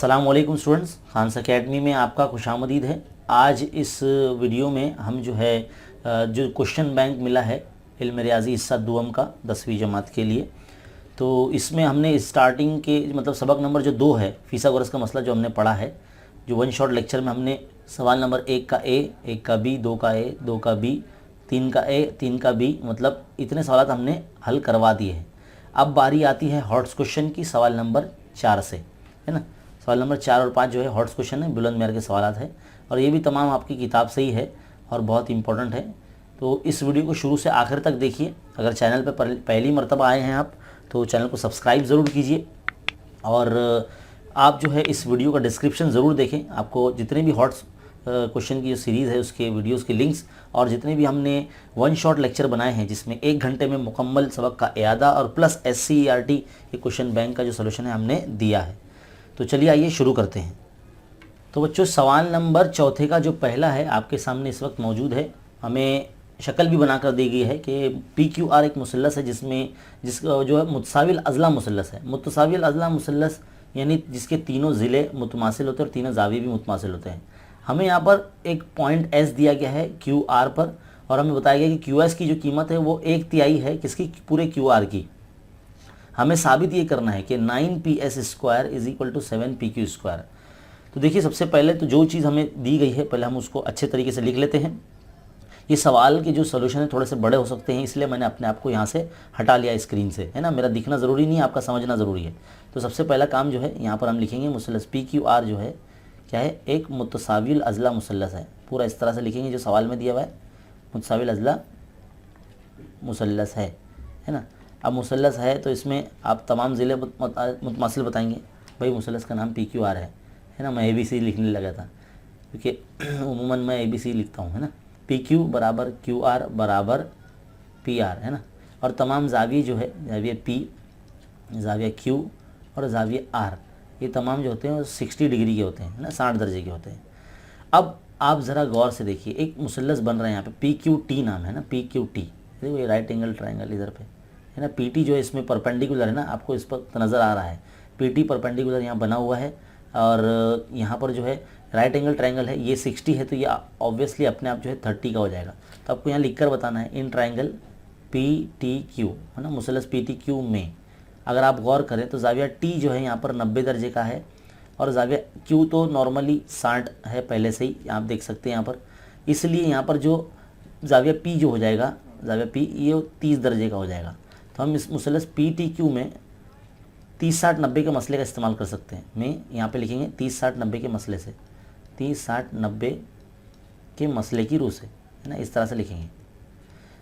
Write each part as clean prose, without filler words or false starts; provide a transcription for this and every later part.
अस्सलाम वालेकुम students, Khans academy में आपका खुशामदीद है। आज इस वीडियो में हम जो है जो क्वेश्चन बैंक मिला है इल्म रियाज़ी हिस्सा दुअम का 10वीं जमात के लिए, तो इसमें हमने स्टार्टिंग के मतलब सबक नंबर जो 2 है फीसागोरस का मसला जो हमने पढ़ा है, जो वन शॉट लेक्चर में हमने सवाल नंबर 1 का ए, 1 का बी, 2 का ए, 2 का बी, 3 का ए, 3 का बी, मतलब इतने सवाल हमने हल करवा दिए हैं। अब बारी आती है हॉट्स क्वेश्चन की सवाल नंबर 4 से, है ना। सवाल नंबर 4 और 5 जो है हॉट्स क्वेश्चन है, बुलंद मेयर के सवाल है और ये भी तमाम आपकी किताब से ही है और बहुत इंपॉर्टेंट है। तो इस वीडियो को शुरू से आखिर तक देखिए। अगर चैनल पर पहली मरतबा आए हैं आप तो चैनल को सब्सक्राइब ज़रूर कीजिए और आप जो है इस वीडियो का डिस्क्रिप्शन ज़रूर देखें। आपको जितने भी हॉट्स क्वेश्चन की जो सीरीज़ है उसके वीडियोस के लिंक्स और जितने भी हमने वन शॉट लेक्चर बनाए हैं जिसमें 1 घंटे में मुकम्मल सबक का इयादा और प्लस SCERT के क्वेश्चन बैंक का जो सोल्यूशन है हमने दिया है। तो चलिए आइए शुरू करते हैं। तो बच्चों सवाल नंबर 4 का जो पहला है आपके सामने इस वक्त मौजूद है। हमें शक्ल भी बनाकर दी गई है कि PQR एक मुसल्लस है जिसका जो है मुतसाविल अज़ला मुसल्लस है। मुतसाविल अज़ला मुसल्लस यानी जिसके तीनों ज़िले मुतमासिल होते हैं और तीनों जावी भी मुतमासिल होते हैं। हमें यहाँ पर एक पॉइंट S दिया गया है QR पर और हमें बताया गया कि QS की जो कीमत है वो 1/3 है किसकी, पूरे QR की। हमें साबित ये करना है कि 9PS² = 7PQ²। तो देखिए सबसे पहले तो जो चीज़ हमें दी गई है पहले हम उसको अच्छे तरीके से लिख लेते हैं। ये सवाल के जो सोल्यूशन है थोड़े से बड़े हो सकते हैं, इसलिए मैंने अपने आप को यहाँ से हटा लिया स्क्रीन से, है ना। मेरा दिखना ज़रूरी नहीं है, आपका समझना ज़रूरी है। तो सबसे पहला काम जो है यहाँ पर हम लिखेंगे मुसल्लस PQR जो है क्या है, एक मुतसाविल अज़ला मुसल्लस है। पूरा इस तरह से लिखेंगे जो सवाल में दिया हुआ है, मुतसाविल अज़ला मुसल्लस है ना। अब मुसल्लस है तो इसमें आप तमाम ज़िले मुतमासिल बताएंगे। भाई मुसल्लस का नाम PQR है ना। मैं ABC लिखने लगा था क्योंकि उमूमन मैं ABC लिखता हूँ, है ना। PQ = QR = PR, है ना। और तमाम जाविये जो है जाविया P, जाविया Q और जाविया R, ये तमाम जो होते हैं वो 60 डिग्री के होते हैं, है ना, 60 दर्जे के होते हैं। अब आप ज़रा गौर से देखिए, एक मुसल्लस बन रहा है यहाँ पे, PQT नाम है ना, PQT। देखो ये राइट एंगल ट्रायंगल इधर पे है ना। PT जो है इसमें परपेंडिकुलर है ना, आपको इस पर नज़र आ रहा है। PT परपेंडिकुलर यहाँ बना हुआ है और यहाँ पर जो है राइट एंगल ट्रायंगल है, ये 60 है तो ये ऑब्वियसली अपने आप जो है 30 का हो जाएगा। तो आपको यहाँ लिख कर बताना है इन ट्रायंगल PTQ, है ना, मुसल्लस PTQ में अगर आप गौर करें तो जाविया T जो है यहाँ पर 90 दर्जे का है और जाविया Q तो नॉर्मली 60 है पहले से ही, आप देख सकते हैं यहाँ पर। इसलिए यहाँ पर जो जाविया P जो हो जाएगा, जाविया P ये 30 दर्जे का हो जाएगा। तो हम इस मुसल्लस PTQ में 30-60-90 के मसले का इस्तेमाल कर सकते हैं। मैं यहाँ पे लिखेंगे 30-60-90 के मसले से, 30-60-90 के मसले की रूह से, है ना, इस तरह से लिखेंगे।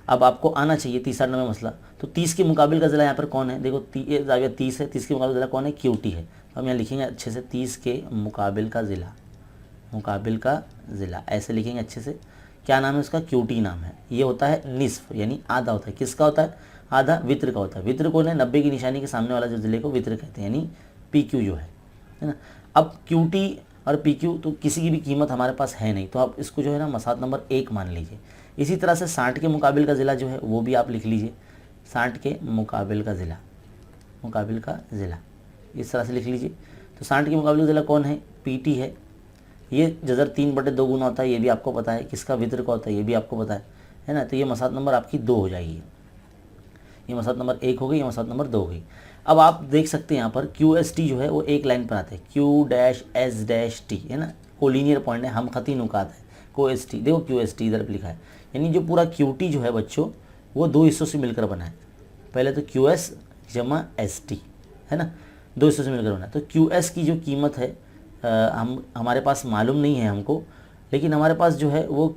अब आपको आना चाहिए 30-60-90 मसला। तो 30 के मुकाबिल का ज़िला यहाँ पर कौन है, देखो ये जाविया 30 है, 30 के मुकाबिल ज़िला कौन है, QT है। तो हम यहाँ लिखेंगे अच्छे से 30 के मुकाबिल का ज़िला, मुकाबिल का ज़िला ऐसे लिखेंगे अच्छे से। क्या नाम है उसका, QT नाम है। ये होता है निस्फ यानी आधा होता है। किसका होता है, आधा वित्र का होता है। वित्र कौन है, 90 की निशानी के सामने वाला जो ज़िले को वित्र कहते हैं, यानी PQ जो है ना। अब QT और PQ तो किसी की भी कीमत हमारे पास है नहीं, तो आप इसको जो है ना मसात नंबर 1 मान लीजिए। इसी तरह से 60 के मुकाबिल का ज़िला जो है वो भी आप लिख लीजिए, 60 के मुकाबिल का ज़िला, मुकाबिल का ज़िला इस तरह से लिख लीजिए। तो 60 के मुकाबिल का ज़िला कौन है, PT है। ये जज़र 3/2 गुना होता है, ये भी आपको पता है। किसका, वित्र का होता है, ये भी आपको पता है ना। तो ये मसात नंबर आपकी 2 हो जाएगी। ये मसात नंबर 1 हो गई, ये मसात नंबर 2 हो गई। अब आप देख सकते हैं यहाँ पर QST जो है वो एक लाइन पर आते हैं, Q-S-T, है ना, कोलिनियर पॉइंट है, हम खती नुकात है। QST देखो, QST इधर पर लिखा है, यानी जो पूरा QT जो है बच्चों वो 2 हिस्सों से मिलकर बना है। पहले तो QS जमा ST, है ना, 2 हिस्सों से मिलकर बना है। तो QS की जो कीमत है हमारे पास मालूम नहीं है हमको, लेकिन हमारे पास जो है वो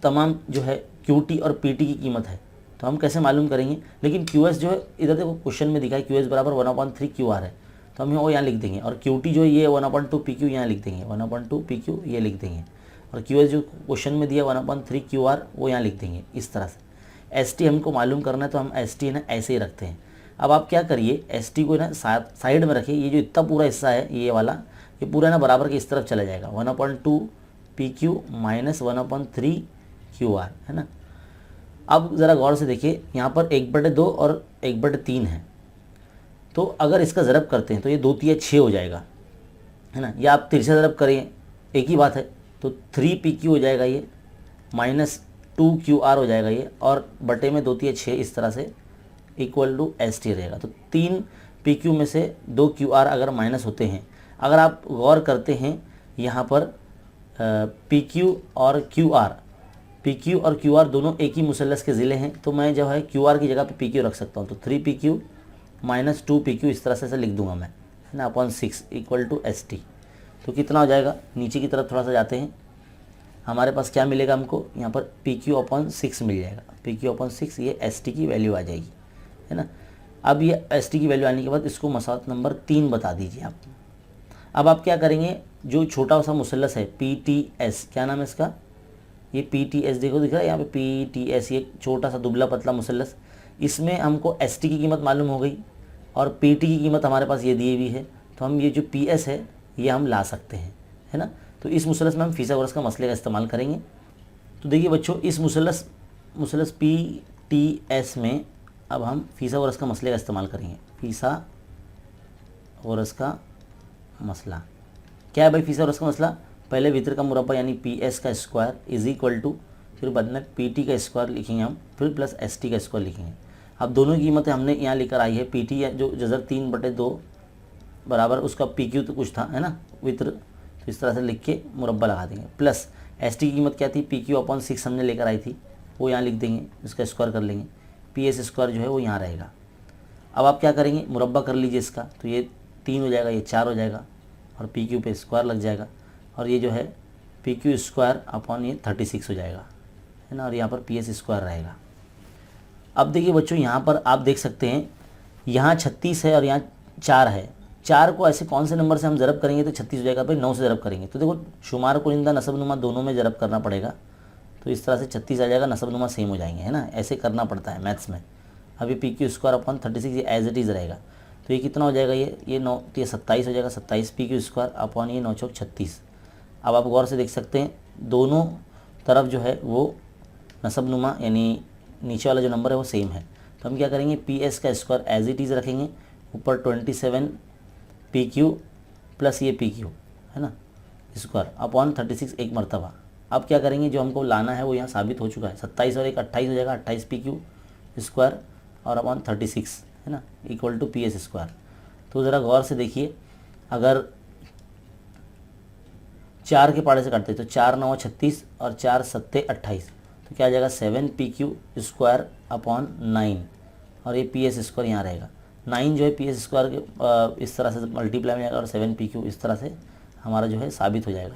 तमाम जो है QT और PT की कीमत है। तो हम कैसे मालूम करेंगे, लेकिन QS जो है इधर देखो क्वेश्चन में दिखा है QS = 1/3 QR है, तो हम वो यहाँ लिख देंगे। और QT जो है ये 1/2 PQ यहाँ लिख देंगे, 1/2 PQ ये लिख देंगे। और QS जो क्वेश्चन में दिया 1/3 QR वो यहाँ लिख देंगे इस तरह से। ST हमको मालूम करना है तो हम ST ना ऐसे ही रखते हैं। अब आप क्या करिए, ST को ना साइड में रखिए। ये जो इतना पूरा हिस्सा है ये वाला, ये पूरा ना बराबर के इस तरफ चला जाएगा, 1/2 PQ - 1/3 QR, है ना। अब ज़रा गौर से देखिए यहाँ पर 1/2 और 1/3 है। तो अगर इसका ज़रब करते हैं तो ये 2 तिया 6 हो जाएगा, है ना, या आप तिरछा ज़रब करें एक ही बात है, तो 3PQ हो जाएगा ये, -2QR हो जाएगा ये, और बटे में 2 तिया 6 इस तरह से इक्वल टू ST रहेगा। तो 3PQ में से 2QR अगर माइनस होते हैं, अगर आप गौर करते हैं यहाँ पर PQ और QR दोनों एक ही मुसल्लस के ज़िले हैं, तो मैं जो है QR की जगह पे PQ रख सकता हूँ। तो 3PQ माइनस 2PQ इस तरह से लिख दूंगा मैं, है ना, अपॉन 6 इक्वल टू ST। तो कितना हो जाएगा, नीचे की तरफ थोड़ा सा जाते हैं, हमारे पास क्या मिलेगा हमको, यहाँ पर PQ अपॉन 6 मिल जाएगा, PQ अपॉन 6, ये ST की वैल्यू आ जाएगी, है ना। अब ये ST की वैल्यू आने के बाद इसको मसौत नंबर 3 बता दीजिए आप। अब आप क्या करेंगे, जो छोटा सा मुसल्लस है PTS, क्या नाम है इसका, ये PTS देखो दिख रहा है यहाँ पे PTS, ये छोटा सा दुबला पतला मुसल्लस, इसमें हमको ST की कीमत मालूम हो गई और PT की कीमत हमारे पास ये दी हुई है, तो हम ये जो PS है ये हम ला सकते हैं, है ना। तो इस मुसल्लस में हम फिसागोरस का मसले का इस्तेमाल करेंगे। तो देखिए बच्चों, इस मुसल्लस PTS में अब हम फिसागोरस का मसले का इस्तेमाल करेंगे। फिसागोरस का मसला क्या है भाई, फिसागोरस का मसला, पहले वितर का मुरब्बा यानी PS का स्क्वायर इज इक्वल टू, फिर बाद में PT का स्क्वायर लिखेंगे हम, फिर प्लस ST का स्क्वायर लिखेंगे। अब दोनों की कीमतें हमने यहाँ लेकर आई है, PT जो जज़र 3/2 बराबर उसका PQ तो कुछ था, है ना, वितर, तो इस तरह से लिख के मुरब्बा लगा देंगे, प्लस ST की कीमत क्या थी, PQ अपॉन 6 हमने लेकर आई थी, वो यहाँ लिख देंगे, इसका स्क्वायर कर लेंगे, PS स्क्वायर जो है वो यहाँ रहेगा। अब आप क्या करेंगे, मुरब्बा कर लीजिए इसका, तो ये 3 हो जाएगा, ये 4 हो जाएगा, और PQ पे स्क्वायर लग जाएगा, और ये जो है PQ स्क्वायर अपॉन ये 36 हो जाएगा, है ना, और यहाँ पर PS स्क्वायर रहेगा। अब देखिए बच्चों, यहाँ पर आप देख सकते हैं, यहाँ 36 है और यहाँ 4 है, 4 को ऐसे कौन से नंबर से हम ज़रब करेंगे तो 36 हो जाएगा भाई, 9 से ज़रब करेंगे तो देखो शुमार कुनिंदा नसबनुमा दोनों में ज़रब करना पड़ेगा, तो इस तरह से 36 आ जाएगा, नसबनुमा सेम हो जाएंगे, है ना, ऐसे करना पड़ता है मैथ्स में। अभी PQ स्क्वायर अपॉन 36 ये एज इट इज़ रहेगा, तो ये कितना हो जाएगा, ये 9, तो ये 27 हो जाएगा, 27 PQ स्क्वायर अपॉन ये 9 चौक 36। अब आप गौर से देख सकते हैं दोनों तरफ जो है वो नसबनुमा यानी नीचे वाला जो नंबर है वो सेम है, तो हम क्या करेंगे, PS का स्क्वायर एज इट इज़ रखेंगे, ऊपर 27 PQ प्लस ये PQ, है ना, स्क्वायर अपॉन 36 एक मरतबा। अब क्या करेंगे, जो हमको लाना है वो यहाँ साबित हो चुका है, 27 और 1 28 हो जाएगा, 28 PQ स्क्वायर और अपॉन 36, है ना, इक्वल टू PS स्क्वायर। तो ज़रा गौर से देखिए, अगर 4 के पाड़े से काटते तो 4 9 36 और 4 7 28, तो क्या आ जाएगा 7 PQ स्क्वायर अपॉन 9, और ये PS स्क्वायर यहाँ रहेगा, 9 जो है PS स्क्वायर के इस तरह से मल्टीप्लाई में जाएगा और 7 PQ इस तरह से हमारा जो है साबित हो जाएगा,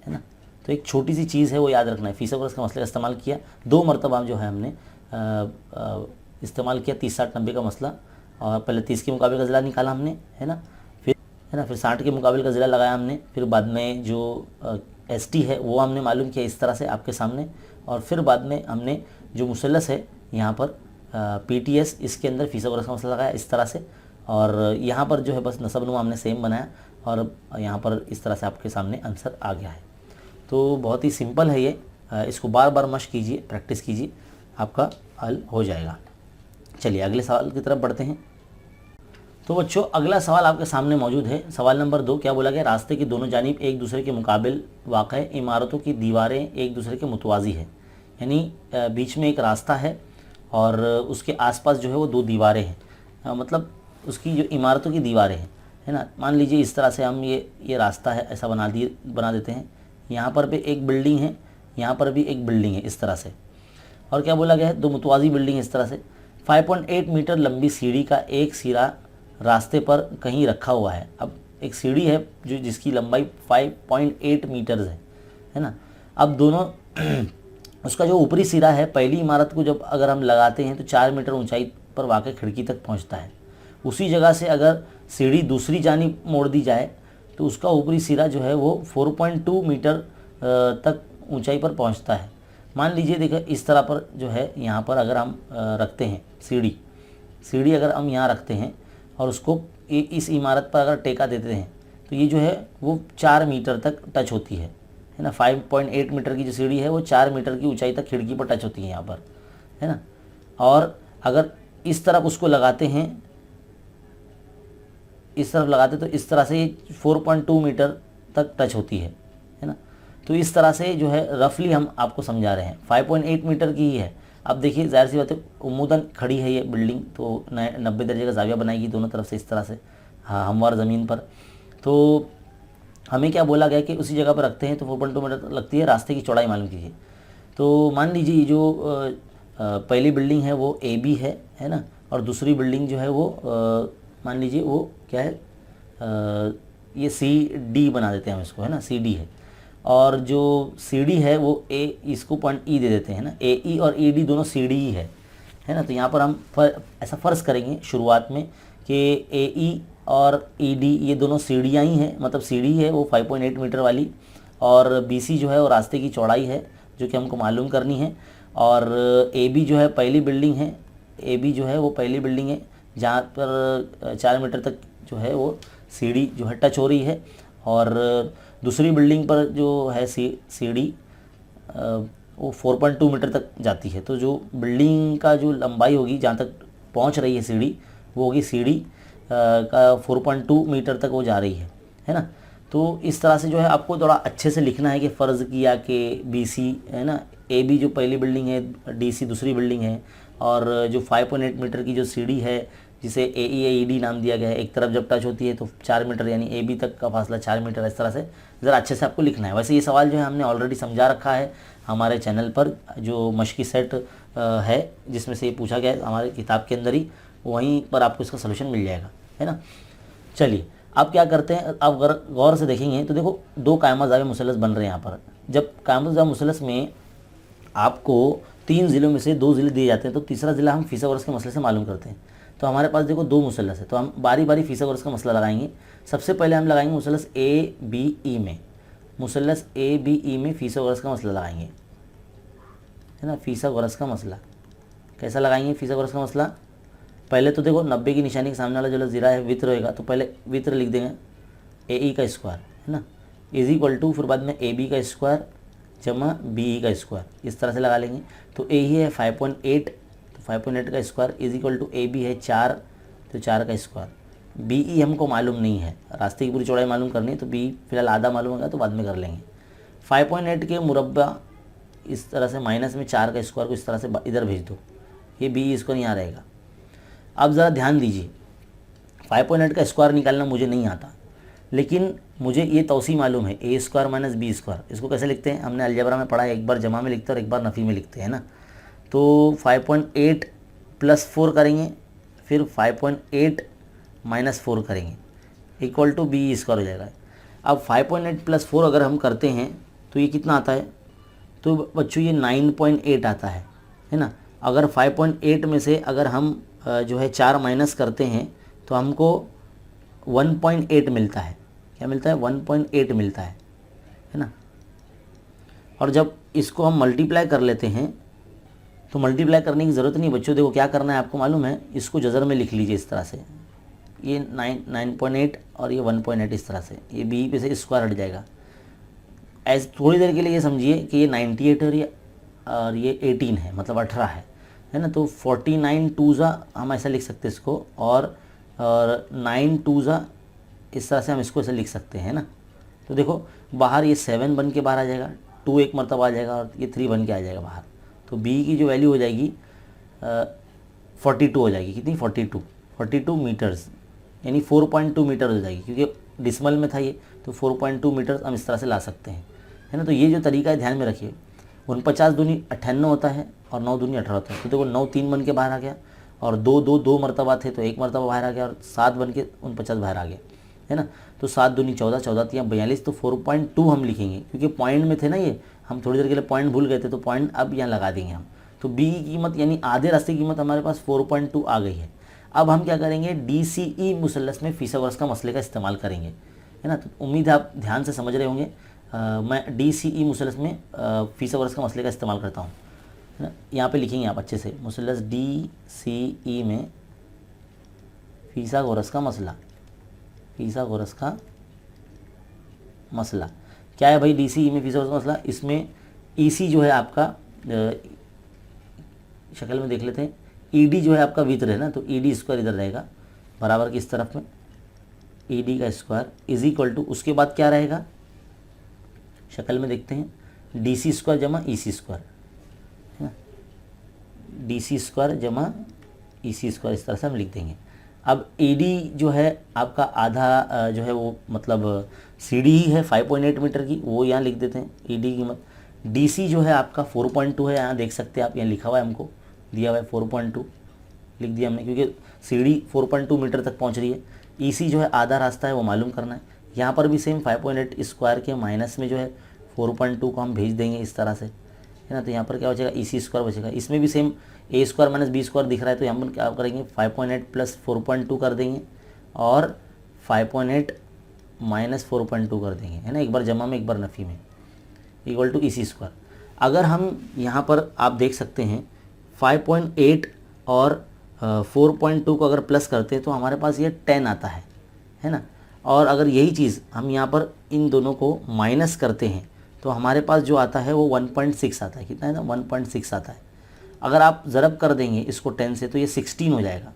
है ना। तो एक छोटी सी चीज़ है वो याद रखना है, फिसागोरस का मसले का इस्तेमाल किया 2 मरतबा जो है हमने इस्तेमाल किया 30 60 90 का मसला, और पहले 30 के मुकाबले का ज़िला निकाला हमने, है ना, फिर 60 के मुकाबले का ज़िला लगाया हमने, फिर बाद में जो ST है वो हमने मालूम किया इस तरह से आपके सामने, और फिर बाद में हमने जो मुसल्लस है यहाँ पर PTS, इसके अंदर फिसागोरस का मसला लगाया इस तरह से, और यहाँ पर जो है बस नसबनुमा हमने सेम बनाया, और यहाँ पर इस तरह से आपके सामने आंसर आ गया है। तो बहुत ही सिंपल है ये, इसको बार बार मश्क कीजिए, प्रैक्टिस कीजिए, आपका हल हो जाएगा। चलिए अगले सवाल की तरफ बढ़ते हैं। तो बच्चों अगला सवाल आपके सामने मौजूद है, सवाल नंबर 2। क्या बोला गया, रास्ते की दोनों जानिब एक दूसरे के मुकाबिल वाक़ इमारतों की दीवारें एक दूसरे के मुतवाज़ी है, यानी बीच में एक रास्ता है और उसके आसपास जो है वो 2 दीवारें हैं, मतलब उसकी जो इमारतों की दीवारें हैं, है ना। मान लीजिए इस तरह से हम ये रास्ता है ऐसा बना देते हैं, यहाँ पर भी एक बिल्डिंग है, यहाँ पर भी एक बिल्डिंग है इस तरह से, और क्या बोला गया है, 2 मुतवाज़ी बिल्डिंग इस तरह से। 5.8 मीटर लंबी सीढ़ी का एक सिरा रास्ते पर कहीं रखा हुआ है। अब एक सीढ़ी है जो जिसकी लंबाई 5.8 मीटर्स है ना। अब दोनों उसका जो ऊपरी सिरा है, पहली इमारत को जब अगर हम लगाते हैं तो 4 मीटर ऊंचाई पर वाक़ई खिड़की तक पहुंचता है। उसी जगह से अगर सीढ़ी दूसरी जानिब मोड़ दी जाए तो उसका ऊपरी सिरा जो है वो 4.2 मीटर तक ऊंचाई पर पहुंचता है। मान लीजिए देखो इस तरह पर जो है यहाँ पर अगर हम रखते हैं सीढ़ी अगर हम यहाँ रखते हैं और उसको इस इमारत पर अगर टेका देते हैं तो ये जो है वो 4 मीटर तक टच होती है ना। 5.8 मीटर की जो सीढ़ी है वो 4 मीटर की ऊंचाई तक खिड़की पर टच होती है यहाँ पर, है ना। और अगर इस तरफ उसको लगाते हैं इस तरफ लगाते तो इस तरह से ये 4.2 मीटर तक टच होती है ना। तो इस तरह से जो है रफली हम आपको समझा रहे हैं, 5.8 मीटर की ही है। अब देखिए जाहिर सी बात है उमूदन खड़ी है ये बिल्डिंग, तो 90 दर्जे का जाविया बनाएगी दोनों तरफ से इस तरह से, हाँ हमवार ज़मीन पर। तो हमें क्या बोला गया कि उसी जगह पर रखते हैं, तो 4.2 मीटर लगती है। रास्ते की चौड़ाई मालूम कीजिए। तो मान लीजिए ये जो पहली बिल्डिंग है वो AB है ना, और दूसरी बिल्डिंग जो है वो मान लीजिए वो क्या है, ये CD बना देते हैं हम इसको, है ना, CD है। और जो CD है वो इसको पॉइंट E दे देते हैं ना, AE और ED दोनों CD ही है ना। तो यहाँ पर हम ऐसा फ़र्ज़ करेंगे शुरुआत में कि AE और ED ये दोनों सीढ़ियाँ ही हैं, मतलब सीढ़ी है वो 5.8 मीटर वाली, और BC जो है वो रास्ते की चौड़ाई है जो कि हमको मालूम करनी है। और AB जो है पहली बिल्डिंग है, AB जो है वो पहली बिल्डिंग है जहाँ पर 4 मीटर तक जो है वो सीढ़ी जो है टच हो रही है, और दूसरी बिल्डिंग पर जो है सीढ़ी वो 4.2 मीटर तक जाती है। तो जो बिल्डिंग का जो लंबाई होगी जहाँ तक पहुँच रही है सीढ़ी, वो होगी सीढ़ी का 4.2 मीटर तक वो जा रही है ना। तो इस तरह से जो है आपको थोड़ा अच्छे से लिखना है कि फ़र्ज़ किया कि BC है ना, AB जो पहली बिल्डिंग है, DC दूसरी बिल्डिंग है, और जो 5.8 मीटर की जो सीढ़ी है जिसे AE नाम दिया गया है, एक तरफ जब टच होती है तो 4 मीटर यानी AB तक का फासला 4 मीटर, इस तरह से ज़रा अच्छे से आपको लिखना है। वैसे ये सवाल जो है हमने ऑलरेडी समझा रखा है हमारे चैनल पर, जो मशकी सेट है जिसमें से ये पूछा गया है हमारे किताब के अंदर ही, वहीं पर आपको इसका सलूशन मिल जाएगा, है ना। चलिए अब क्या करते हैं, आप गौर से देखेंगे तो देखो दो कायमा ज़ावे मुसलस बन रहे हैं यहाँ पर। जब कायमा ज़ावे मुसलस में आपको 3 ज़िलों में से 2 ज़िले दिए जाते हैं, तो तीसरा ज़िला हम फ़ीसद वर्ष के मसले से मालूम करते हैं। तो हमारे पास देखो 2 मुसलस है, तो हम बारी बारी फ़ीसद वर्ष का मसला लगाएंगे। सबसे पहले हम लगाएंगे मुसलस ABE में, मुसलस ABE में फ़ीसद वर्ष का मसला लगाएंगे, है ना। फ़ीसद वर्ष का मसला कैसा लगाएंगे, फ़ीसद वर्ष का मसला पहले तो देखो 90 की निशानी के सामने वाला जो ज़ीरा है वित्र होएगा, तो पहले वित्र लिख देंगे AE का स्क्वायर, है ना, इज इक्वल टू फिर बाद में AB का स्क्वायर जमा BE का स्क्वायर, इस तरह से लगा लेंगे। तो AE है 5.8, तो 5.8 का square is equal to AB है 4, तो 4 का स्क्वायर। BE हमको मालूम नहीं है, रास्ते की पूरी चौड़ाई मालूम करनी है, तो BE फिलहाल आधा मालूम होगा तो बाद में कर लेंगे। 5.8 के मुरब्बा इस तरह से माइनस में 4 का स्क्वायर को इस तरह से इधर भेज दो, ये BE इसको नहीं आ रहेगा। अब ज़रा ध्यान दीजिए, 5.8 का स्क्वायर निकालना मुझे नहीं आता, लेकिन मुझे ये तौसी मालूम है A square minus B square. इसको कैसे लिखते हैं, हमने अलजबरा में पढ़ा है, एक बार जमा में लिखते हैं और एक बार नफ़ी में लिखते हैं ना। तो 5.8 + 4 करेंगे, फिर 5.8 - 4 करेंगे, इक्वल टू BE स्क्वायर हो जाएगा। अब 5.8 + 4 अगर हम करते हैं तो ये कितना आता है, तो बच्चों ये 9.8 आता है ना। अगर 5.8 में से अगर हम जो है 4 माइनस करते हैं तो हमको 1.8 मिलता है। क्या मिलता है, 1.8 मिलता है ना। और जब इसको हम मल्टीप्लाई कर लेते हैं तो मल्टीप्लाई करने की ज़रूरत नहीं बच्चों, देखो क्या करना है आपको मालूम है, इसको जज़र में लिख लीजिए इस तरह से, ये 9.8 और ये 1.8 इस तरह से, ये BE पे से स्क्वायर हट जाएगा। ऐसे थोड़ी देर के लिए ये समझिए कि ये 98 और ये 18 है, मतलब 18 है ना। तो 49 2 हम ऐसा लिख सकते हैं इसको, और 9 2 इस तरह से हम इसको ऐसे लिख सकते हैं ना। तो देखो बाहर ये 7 बन के बाहर आ जाएगा, 2 एक मरतबा आ जाएगा और ये 3 बन के आ जाएगा बाहर। तो BE की जो वैल्यू हो जाएगी 42 हो जाएगी, कितनी 42 मीटर्स, यानी 4.2 मीटर हो जाएगी, क्योंकि डिसमल में था ये, तो 4.2 मीटर हम इस तरह से ला सकते हैं, है ना। तो ये जो तरीका है ध्यान में रखिए, 49 दूनी 98 होता है और 9 दूनी 18 होता है। तो देखो 9 3 बन के बाहर आ गया, और 2 मरतबा थे तो 1 मरतबा बाहर आ गया, और 7 बन के 49 बाहर आ गया, है ना। तो 7 दूनी 14, 14 3 42, तो 4.2 हम लिखेंगे, क्योंकि पॉइंट में थे ना ये, हम थोड़ी देर के लिए पॉइंट भूल गए थे, तो पॉइंट अब यहाँ लगा देंगे हम। तो BE की कीमत यानी आधे रास्ते की कीमत हमारे पास 4.2 आ गई है। अब हम क्या करेंगे, DCE मुसल्लस में फ़ीसद वर्ष का मसले का इस्तेमाल करेंगे, है ना। तो उम्मीद है आप ध्यान से समझ रहे होंगे। मैं DCE मुसल्लस में फ़ीसद वर्ष का मसले का इस्तेमाल करता हूँ, है ना। यहाँ पे लिखेंगे आप अच्छे से, मुसल्लस DCE में फ़ीसद वर्ष का मसला, फ़ीसद वर्ष का मसला क्या है भाई, DCE में फ़ीसद वर्ष का मसला। इसमें EC जो है आपका, शक्ल में देख लेते हैं, ED जो है आपका वित्र है ना, तो ED स्क्वायर इधर रहेगा बराबर की इस तरफ में, ए डी का स्क्वायर इज इक्वल टू, उसके बाद क्या रहेगा शक्ल में देखते हैं, डी सी स्क्वायर जमा ई सी स्क्वायर, है ना, डी सी स्क्वायर जमा ई सी स्क्वायर, इस तरह से हम लिख देंगे। अब ए डी जो है आपका आधा जो है वो मतलब सी डी ही है 5.8 मीटर की, वो यहाँ लिख देते हैं ए डी की कीमत। डी सी जो है आपका 4.2 है, यहाँ देख सकते हैं आप, यहाँ लिखा हुआ है हमको दिया हुआ है 4.2 लिख दिया हमने, क्योंकि सी डी 4.2 मीटर तक पहुँच रही है। ई सी जो है आधा रास्ता है वो मालूम करना है। यहाँ पर भी सेम 5.8 स्क्वायर के माइनस में जो है 4.2 को हम भेज देंगे इस तरह से, है ना। तो यहाँ पर क्या बचेगा, ई सी स्क्वायर बचेगा। इसमें भी सेम ए स्क्वायर माइनस बी स्क्वायर दिख रहा है, तो यहाँ पर क्या करेंगे 5.8 प्लस 4.2 कर देंगे और 5.8 माइनस 4.2 कर देंगे, है ना, एक बार जमा में एक बार नफ़ी में, equal to E C square. अगर हम यहाँ पर आप देख सकते हैं 5.8 और 4.2 को अगर प्लस करते हैं तो हमारे पास ये 10 आता है ना। और अगर यही चीज़ हम यहाँ पर इन दोनों को माइनस करते हैं तो हमारे पास जो आता है वो 1.6 आता है। कितना है ना, 1.6 आता है। अगर आप ज़रब कर देंगे इसको 10 से तो ये 16 हो जाएगा।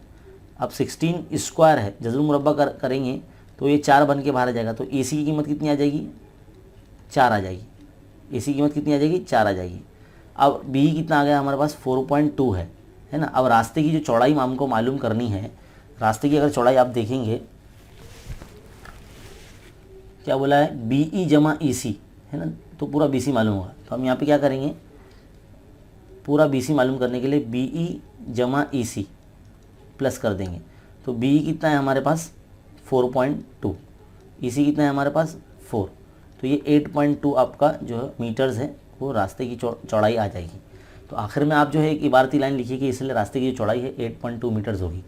अब 16 स्क्वायर है, जज़र मुरब्बा करेंगे तो ये 4 बन के बाहर आ जाएगा। तो ए सी की कीमत कितनी आ जाएगी, 4 आ जाएगी। ए सी की कीमत कितनी आ जाएगी, 4 आ जाएगी। अब बी कितना आ गया हमारे पास, 4.2 है ना। अब रास्ते की जो चौड़ाई हमको मालूम करनी है, रास्ते की अगर चौड़ाई आप देखेंगे क्या बोला है, बी ई जमा ई सी, है ना, तो पूरा बी सी मालूम होगा। तो हम यहाँ पे क्या करेंगे, पूरा बी सी मालूम करने के लिए बी ई जमा ई सी प्लस कर देंगे। तो बी कितना है हमारे पास 4.2, ई सी कितना है हमारे पास 4, तो ये 8.2 आपका जो है मीटर्स है वो रास्ते की चौड़ाई आ जाएगी। तो आखिर में आप जो है एक इबारती लाइन लिखिए कि इसलिए रास्ते की जो चौड़ाई है 8.2 मीटर्स होगी।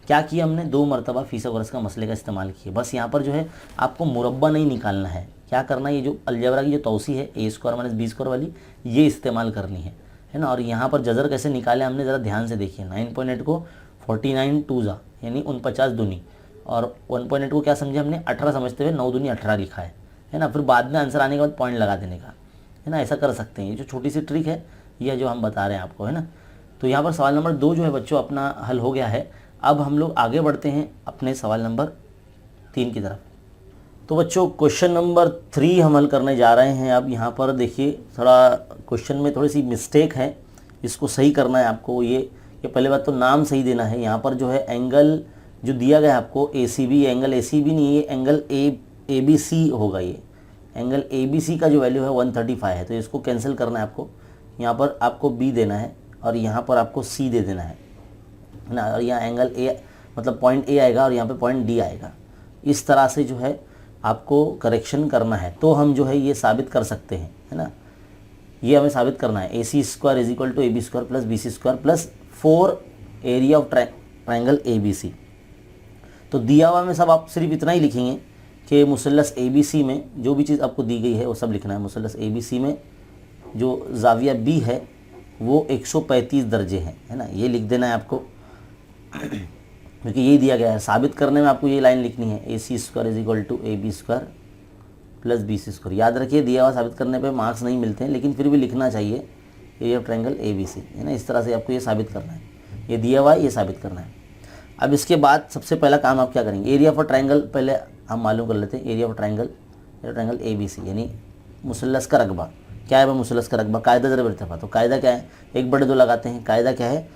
क्या किया हमने, 2 मरतबा फीसद वर्ष का मसले का इस्तेमाल किया। बस यहाँ पर जो है आपको मुरब्बा नहीं निकालना है, क्या करना है, ये जो अलजबरा की जो तौसी है ए स्क्वायर माइनस बी स्क्वायर वाली, ये इस्तेमाल करनी है ना। और यहाँ पर जज़र कैसे निकाले हमने, ज़रा ध्यान से देखिए। 9.8 को 49 टूज़ा यानी 49 दूनी, और 1.8 को क्या समझे हमने, 18 समझते हुए 9 दूनी 18 लिखा है ना। फिर बाद में आंसर आने के बाद पॉइंट लगा देने का, है ना, ऐसा कर सकते हैं। ये जो छोटी सी ट्रिक है यह जो हम बता रहे हैं आपको, है ना। तो यहाँ पर सवाल नंबर 2 जो है बच्चों अपना हल हो गया है। अब हम लोग आगे बढ़ते हैं अपने सवाल नंबर 3 की तरफ। तो बच्चों क्वेश्चन नंबर 3 हम हल करने जा रहे हैं। अब यहाँ पर देखिए थोड़ा क्वेश्चन में थोड़ी सी मिस्टेक है, इसको सही करना है आपको। ये पहले बात तो नाम सही देना है। यहाँ पर जो है एंगल जो दिया गया है आपको A C B, angle A C B नहीं है, ये एंगल ए बी सी होगा। ये एंगल ए बी सी का जो वैल्यू है 135 है, तो इसको कैंसिल करना है आपको। यहाँ पर आपको बी देना है और यहाँ पर आपको सी दे देना है ना। और यहाँ एंगल ए मतलब पॉइंट ए आएगा और यहाँ पे पॉइंट डी आएगा। इस तरह से जो है आपको करेक्शन करना है, तो हम जो है ये साबित कर सकते हैं, है ना। ये हमें साबित करना है, A C square is equal to A B square plus B C square plus 4 area of triangle A B C. तो दिया हुआ में सब आप सिर्फ इतना ही लिखेंगे कि मुसल्लस ए बी सी में जो भी चीज़ आपको दी गई है वो सब लिखना है। मुसल्लस ए बी सी में जो जाविया बी है वो 135 दर्जे है ना, ये लिख देना है आपको क्योंकि यही दिया गया है। साबित करने में आपको ये लाइन लिखनी है, A C square is equal to A B square plus B C square. याद रखिए दिया हुआ साबित करने पे मार्क्स नहीं मिलते हैं, लेकिन फिर भी लिखना चाहिए area of triangle A B C, है ना। इस तरह से आपको ये साबित करना है, ये दिया हुआ है ये साबित करना है। अब इसके बाद सबसे पहला काम आप क्या करेंगे, एरिया ऑफ ट्रायंगल पहले हम मालूम कर लेते हैं। Area of triangle A B C यानी मुसल्लस का रकबा क्या है भाई, मुसल्लस का रकबा कायदा ज़रब इर्तिफा। तो कायदा क्या है, 1/2 लगाते हैं। कायदा क्या है,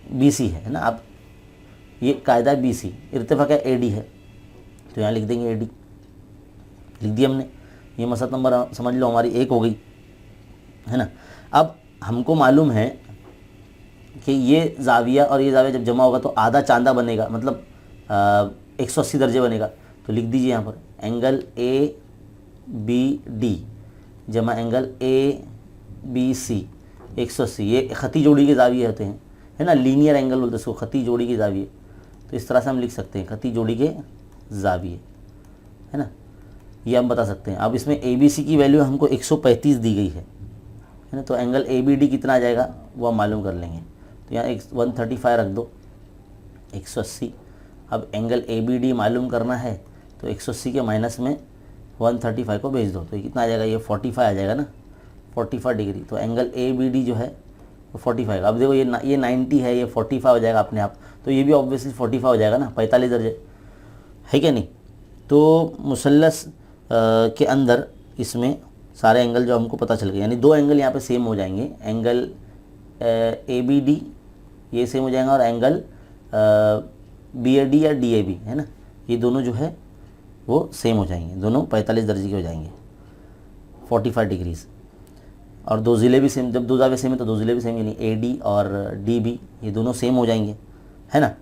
बी सी है ना। अब ये कायदा बी सी, इर्तिफा क्या ए डी है, तो यहाँ लिख देंगे ए डी, लिख दिया हमने। ये मसला नंबर समझ लो हमारी 1 हो गई, है ना। अब हमको मालूम है कि ये जाविया और ये जाविया जब जमा होगा तो आधा चांदा बनेगा, मतलब 180 दर्जे बनेगा। तो लिख दीजिए यहाँ पर एंगल ए बी डी जमा एंगल ए बी सी 180। ये खती जोड़ी के जाविये होते हैं, है ना, लीनियर एंगल बोलते हैं इसको, खती जोड़ी के जाविये। तो इस तरह से हम लिख सकते हैं खती जोड़ी के जाविये, है ना, ये हम बता सकते हैं। अब इसमें ए बी सी की वैल्यू हमको 135 दी गई है ना। तो एंगल ए बी डी कितना आ जाएगा वो हम मालूम कर लेंगे। तो यहाँ 135 रख दो, 180। अब एंगल ए बी डी मालूम करना है तो 180 के माइनस में 135 को भेज दो, तो ये कितना आ जाएगा, ये 45 आ जाएगा ना, 45 डिग्री। तो एंगल ए बी डी जो है वो 45। अब देखो ये 90 है, ये 45 हो जाएगा अपने आप। तो ये भी ऑब्वियसली 45 हो जाएगा ना, 45 दर्जे है क्या नहीं। तो मुसल्लस के अंदर इसमें सारे एंगल जो हमको पता चल गए, यानी दो एंगल यहाँ पे सेम हो जाएंगे, एंगल ABD ये सेम हो जाएगा और एंगल BAD या DAB है ना, ये दोनों जो है वो सेम हो जाएंगे, दोनों 45 दर्जे के हो जाएंगे, 45 डिग्रीज। और दो ज़िले भी सेम, जब दो जावे सेम है तो दो ज़िले भी सेम, यानी AD और DB ये दोनों सेम हो जाएंगे, है ना।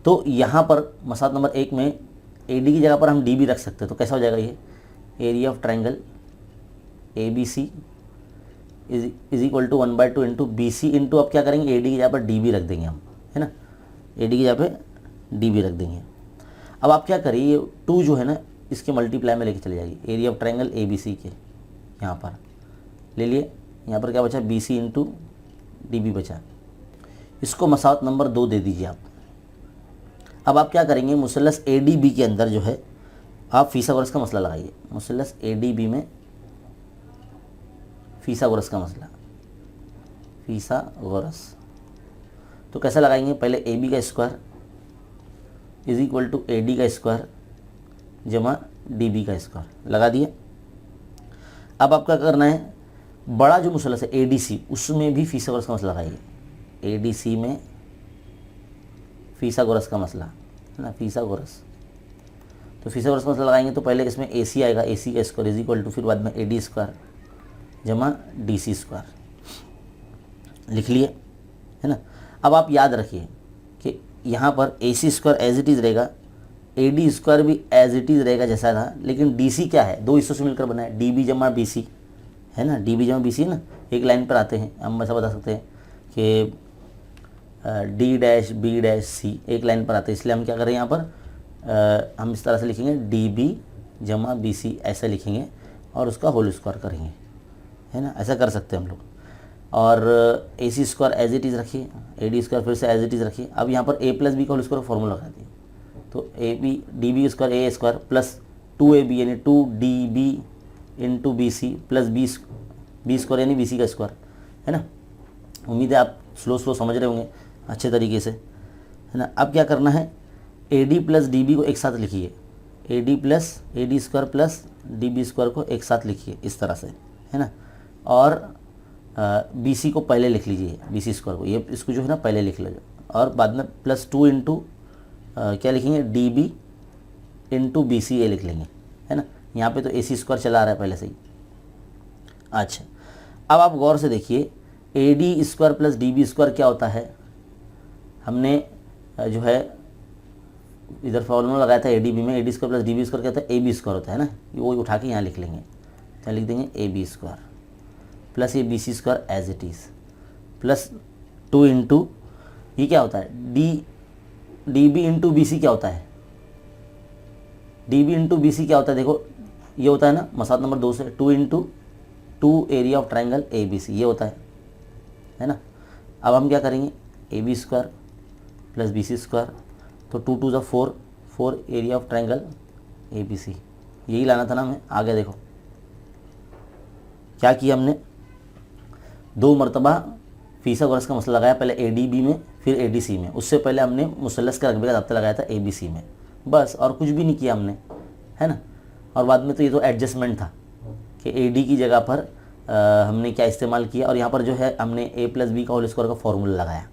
तो यहाँ पर मसला नंबर 1 में AD की जगह पर हम DB रख सकते हैं, तो कैसा हो जाएगा ये, area of triangle ABC is equal to 1/2 into BC into, अब क्या करेंगे AD की जगह पर DB रख देंगे हम, है ना, AD की जगह पे DB रख देंगे। अब आप क्या करिए, ये 2 जो है ना इसके मल्टीप्लाई में लेके चले जाइए, एरिया ऑफ ट्रायंगल ABC के यहाँ पर ले लिए, यहाँ पर क्या बचा BC इंटू DB बचा, इसको मसावत नंबर 2 दे दीजिए आप। अब आप क्या करेंगे, मुसल्लस ADB के अंदर जो है आप फीसागोरस का मसला लगाइए, मुसल्लस ADB में फीसागोरस का मसला, फीसागोरस तो कैसा लगाएंगे, पहले AB का square is equal to AD का स्क्वायर जमा DB का स्क्वायर लगा दिया। अब आपका करना है, बड़ा जो मुसल्लस है ADC उसमें भी फीसागोरस का मसला लगाइए, ADC में फीसागोरस का मसला है ना, फीसागोरस तो फीसागोरस का मसला लगाएंगे तो पहले इसमें AC आएगा, AC का स्क्वायर इज इक्वल टू फिर बाद में AD स्क्वायर जमा DC स्क्वायर लिख लिए, है ना। अब आप याद रखिए कि यहाँ पर AC square as it is रहेगा, AD स्क्वायर भी एज इट इज़ रहेगा जैसा था, लेकिन DC क्या है, दो हिस्सों से मिलकर बना है, DB जमा BC है ना, DB जमा BC है ना, एक लाइन पर आते हैं, हम ऐसा बता सकते हैं कि D-B-C एक लाइन पर आते हैं, इसलिए हम क्या करें यहाँ पर हम इस तरह से लिखेंगे DB जमा BC ऐसे लिखेंगे और उसका होल स्क्वायर करेंगे, है ना, ऐसा कर सकते हैं हम लोग। और AC square as it is रखिए, AD स्क्वायर फिर से एज इट इज़ रखिए। अब यहाँ पर A प्लस B का होल स्क्वायर फॉर्मूला लगा दिए, तो DB square A square plus 2AB यानी 2DB into BC plus B square यानी BC का स्क्वायर, है ना। उम्मीद है आप स्लो समझ रहे होंगे अच्छे तरीके से, है ना। अब क्या करना है, AD प्लस DB को एक साथ लिखिए, AD plus AD square plus DB square को एक साथ लिखिए इस तरह से, है ना। और BC को पहले लिख लीजिए, BC स्क्वायर को, ये इसको जो है ना पहले लिख लीजिए, और बाद में प्लस 2 इंटू क्या लिखेंगे, DB इंटू BC ये लिख लेंगे, है ना। यहाँ पे तो AC स्क्वायर चला आ रहा है पहले से ही। अच्छा, अब आप गौर से देखिए, AD square plus DB square क्या होता है, हमने जो है इधर फॉर्मूला लगाया था ADB में, AD square plus DB square क्या होता है, AB स्क्वायर होता है ना, वो उठा के यहाँ लिख लेंगे, यहाँ लिख देंगे AB स्क्वायर प्लस ये BC square as it is plus 2 into ये क्या होता है, DB इंटू BC क्या होता है, DB इंटू BC क्या होता है, देखो ये होता है ना मसला नंबर 2 से 2 into 2 area of triangle ABC ये होता है ना। अब हम क्या करेंगे, AB square plus BC square, तो 2 2 ज़ा 4 एरिया ऑफ ट्रायंगल ABC, यही लाना था ना हमें। आगे देखो क्या किया हमने, 2 मरतबा फीसागोरस का मसला लगाया, पहले ADB में फिर ADC में, उससे पहले हमने मुसल्लस का रकबे का ज़ाब्ता लगाया था ABC में, बस और कुछ भी नहीं किया हमने, है ना। और बाद में तो ये तो एडजस्टमेंट था कि AD की जगह पर हमने क्या इस्तेमाल किया, और यहाँ पर जो है हमने A प्लस B का होल स्क्वायर का फॉर्मूला लगाया,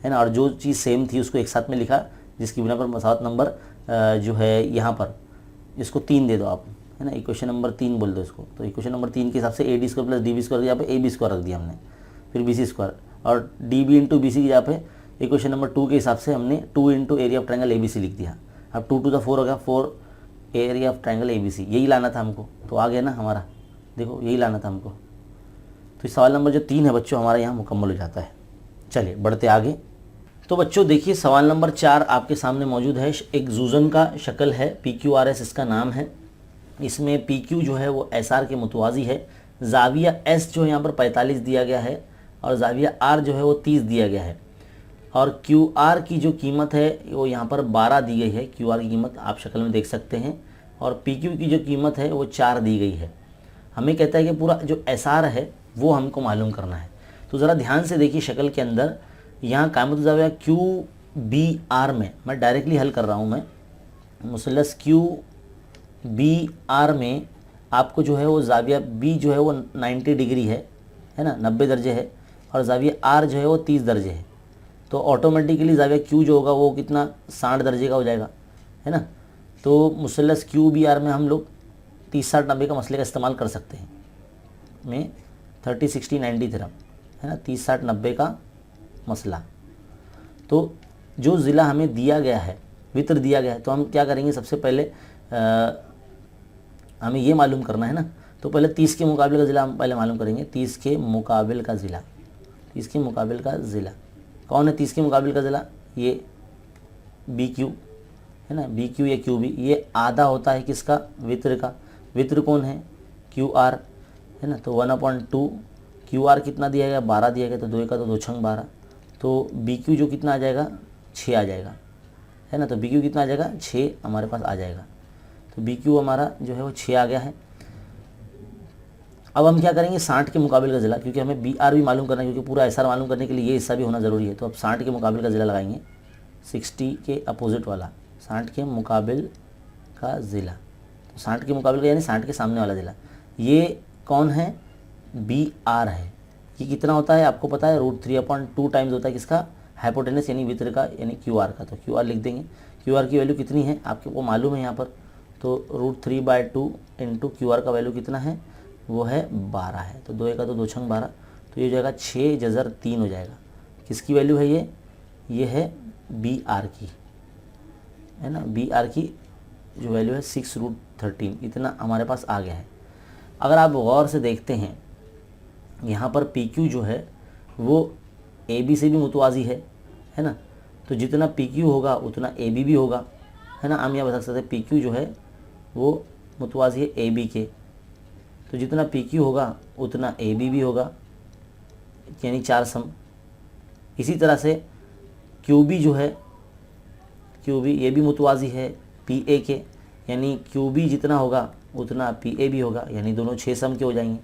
है ना। और जो चीज़ सेम थी उसको एक साथ में लिखा, जिसकी बिना पर मसावत नंबर जो है यहाँ पर इसको 3 दे दो आप, है ना, इक्वेशन नंबर 3 बोल दो इसको। तो इक्वेशन नंबर 3 के हिसाब से AD square plus DB square यहाँ पे AB स्क्वायर रख दिया हमने, फिर BC स्क्वायर, और DB इंटू BC की जगह पे इक्वेशन नंबर 2 के हिसाब से हमने 2 into area of triangle ABC लिख दिया। अब 2 2 ज़ा 4 हो गया, 4 एरिया ऑफ ट्रायंगल ABC, यही लाना था हमको, तो आ गया ना हमारा, देखो यही लाना था हमको। तो सवाल नंबर जो 3 है बच्चों हमारा यहाँ मुकम्मल हो जाता है। चलिए बढ़ते आगे। तो बच्चों देखिए सवाल नंबर 4 आपके सामने मौजूद है, एक जूजन का शक्ल है, PQRS इसका नाम है। इसमें PQ जो है वो SR के मुतवाज़ी है, ज़ाविया S जो यहाँ पर 45 दिया गया है और ज़ाविया R जो है वो 30 दिया गया है, और QR की जो कीमत है वो यहाँ पर 12 दी गई है, QR की कीमत आप शक्ल में देख सकते हैं, और PQ की जो कीमत है वो 4 दी गई है। हमें कहता है कि पूरा जो SR है वो हमको मालूम करना है। तो ज़रा ध्यान से देखिए शक्ल के अंदर, यहाँ क़ाइमत ज़ाविया QBR में मैं डायरेक्टली हल कर रहा हूँ मैं, मुसलस क्यू बी आर में आपको जो है वो जाविया बी जो है वो 90 डिग्री है ना, 90 दर्जे है, और जाविया आर जो है वो 30 दर्जे है। तो ऑटोमेटिकली जाविया क्यू जो होगा वो कितना 60 दर्जे का हो जाएगा, है ना। तो मुसलस क्यू बी आर में हम लोग 30-60-90 का मसले का इस्तेमाल कर सकते हैं में 30-60-90 थ्योरम, है ना, 30-60-90 का मसला। तो जो ज़िला हमें दिया गया है, वित्र दिया गया है, तो हम क्या करेंगे, सबसे पहले हमें ये मालूम करना है ना। तो पहले 30 के मुकाबले का ज़िला हम पहले मालूम करेंगे। 30 के मुकाबले का ज़िला, 30 के मुकाबले का ज़िला कौन है? 30 के मुकाबले का ज़िला ये बी क्यू है ना, बी क्यू या क्यू बी, ये आधा होता है किसका? वित्र का। वित्र कौन है? क्यू आर, है ना। तो 1/2 क्यू आर कितना दिया गया? 12 दिया गया, तो 2 का 2 छंग 12। तो बी क्यू जो कितना आ जाएगा? 6 आ जाएगा, है ना। तो बी क्यू कितना आ जाएगा? 6 हमारे पास आ जाएगा। तो बी क्यू हमारा जो है वो 6 आ गया है। अब हम क्या करेंगे? 60 के मुकाबले का ज़िला, क्योंकि हमें बी आर भी मालूम करना है, क्योंकि पूरा एस आर मालूम करने के लिए ये हिस्सा भी होना ज़रूरी है। तो अब 60 के मुकाबले का ज़िला लगाएंगे, 60 के अपोजिट वाला, 60 के मुकाबले का ज़िला। तो 60 के मुकाबले का यानी 60 के सामने वाला ज़िला, ये कौन है? बी आर है। ये कितना होता है आपको पता है? √3/2 टाइम्स होता है किसका? हाइपोटेनस यानी वित्र का, यानी क्यू आर का। तो क्यू आर लिख देंगे। क्यू आर की वैल्यू कितनी है आपको मालूम है यहाँ पर? तो √3/2 इंटू क्यू आर का वैल्यू कितना है? वो है 12 है। तो 2 का 2 छंग 12, तो ये हो जाएगा 6 + 3 हो जाएगा। किसकी वैल्यू है ये है बी आर की, है ना। बी आर की जो वैल्यू है 6√13, इतना हमारे पास आ गया है। अगर आप गौर से देखते हैं यहाँ पर पी क्यू जो है वो ए बी से भी मुतवाज़ी है ना। तो जितना पी क्यू होगा उतना ए बी भी होगा, है ना। हम यहाँ बता सकते हैं पी क्यू जो है वो मुतवाज़ी है ए बी के, तो जितना पी क्यू होगा उतना ए बी भी होगा, यानी 4 सम। इसी तरह से क्यू बी जो है, क्यू बी ये भी मुतवाज़ी है पी ए के, यानी क्यू बी जितना होगा उतना पी ए भी होगा, यानी दोनों 6 सम के हो जाएंगे।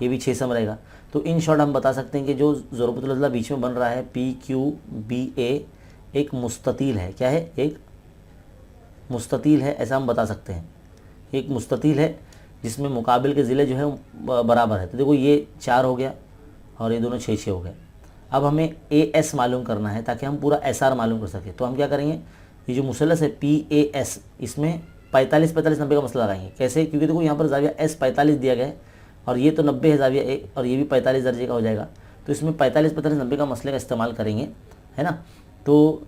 ये भी 6 सम रहेगा। तो इन शॉर्ट हम बता सकते हैं कि जो ज़रूरतुल अज़ला बीच में बन रहा है पी क्यू बी ए एक मुस्ततील है। क्या है? एक मुस्ततील है, ऐसा हम बता सकते हैं। एक मुस्ततील है जिसमें मुकाबिल के ज़िले जो है बराबर है। तो देखो ये 4 हो गया और ये दोनों 6 हो गए। अब हमें ए एस मालूम करना है ताकि हम पूरा एस आर मालूम कर सकें। तो हम क्या करेंगे? ये जो मुसलस है पी ए एस, इसमें 45-45-90 का मसला लगाएंगे। कैसे? क्योंकि देखो यहाँ पर जाविया एस 45 दिया गया है और ये तो 90 है जाविया ए, और ये भी 45 दर्जे का हो जाएगा। तो इसमें 45-45-90 का मसले का इस्तेमाल करेंगे, है ना। तो